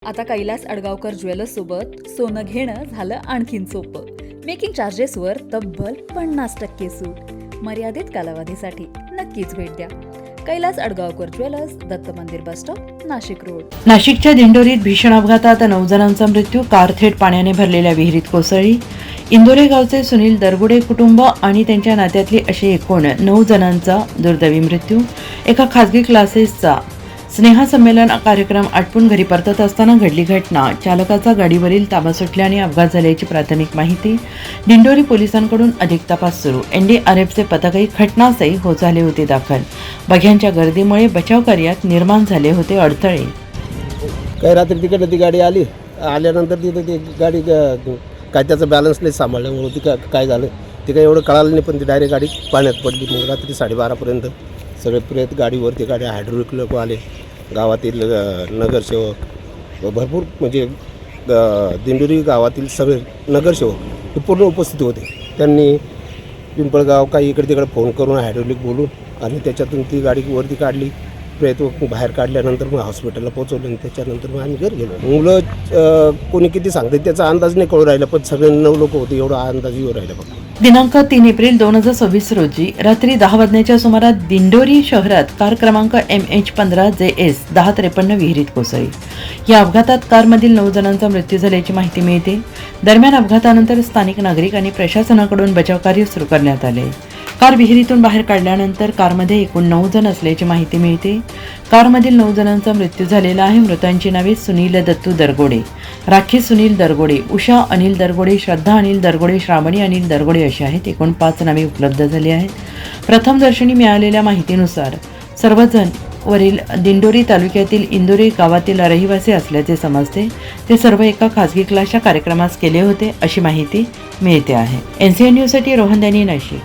आता कैलास अडगावकर ज्वेलर्स सोबत सोनं घेणं झालं आणखीन सोपं. मेकिंग चार्जेसवर तब्बल 50% सूट. मर्यादित कालावधीसाठी नक्कीच भेट द्या. कैलास अडगावकर ज्वेलर्स, दत्त मंदिर बस स्टॉप, नाशिक रोड. नाशिकच्या दिंडोरीत भीषण अपघातात 9 जणांचा मृत्यू. कार थेट पाण्याने भरलेल्या विहिरीत कोसळली. इंदोरे गावचे सुनील दरगुडे कुटुंब आणि त्यांच्या नात्यातले असे एकूण 9 जणांचा दुर्दैवी मृत्यू. एका खासगी क्लासेसचा स्नेहसंमेलन कार्यक्रम आटपून घरी परतत असताना घडली घटना. चालकाचा गाडीवरील ताबा सुटल्याने अपघात झाल्याची प्राथमिक माहिती. दिंडोरी पोलिसांकडून अधिक तपास सुरू. NDRFचे पथकही घटनास्थळी झाले होते दाखल. बघ्यांच्या गर्दीमुळे बचाव कार्यात निर्माण झाले होते अडथळे. काही रात्री तिकडनं ती गाडी आल्यानंतर तिथं ती गाडी काय त्याचा बॅलन्स नाही सांभाळल्यामुळे ती काय झालं ते काही एवढं कळालं नाही, पण ती डायरेक्ट गाडी पाण्यात पडली. मग रात्री 12:30पर्यंत सगळे प्रेत गाडीवरती हायड्रोलिक लोक आले, गावातील नगरसेवक, भरपूर म्हणजे दिंडोरी गावातील सगळे नगरसेवक हे पूर्ण उपस्थित होते. त्यांनी पिंपळगाव काही इकडे तिकडे फोन करून हायड्रोलिक बोलून आणि त्याच्यातून ती गाडी वरती काढली. प्रेत बाहेर काढल्यानंतर मग हॉस्पिटलला पोहोचवलं आणि त्याच्यानंतर मग आम्ही घरी गेलो. मुलं कोणी किती सांगते त्याचा अंदाज नाही कळू राहिला, पण सगळे 9 लोक होते एवढा अंदाज येऊ राहिला. फक्त दिनांक 3 एप्रिल 2026 रोजी रात्री 10 वाजण्याच्या सुमारास दिंडोरी शहरात कार क्रमांक MH15JS 1053 विहिरीत कोसळली. या अपघातात कारमधील 9 जणांचा मृत्यू झाल्याची माहिती मिळते. दरम्यान अपघातानंतर स्थानिक नागरिक आणि प्रशासनाकडून बचावकार्य सुरू करण्यात आले. कार विहिरीतून बाहेर काढल्यानंतर कारमध्ये एकूण 9 जण असल्याची माहिती मिळते. कारमधील 9 जणांचा मृत्यू झालेला आहे. मृतांची नावे सुनील दत्तू दरगोडे, राखी सुनील दरगोडे, उषा अनिल दरगोडे, श्रद्धा अनिल दरगोडे, श्रावणी अनिल दरगोडे अशी आहेत. एकूण 5 नावे उपलब्ध झाली आहेत. प्रथमदर्शनी मिळालेल्या माहितीनुसार सर्वजण वरील दिंडोरी तालुक्यातील इंदोरे गावातील रहिवासी असल्याचे समजते. ते सर्व एका खासगी क्लासच्या कार्यक्रमास गेले होते अशी माहिती मिळते आहे. NCN न्यूजसाठी रोहन दॅनी, नाशिक.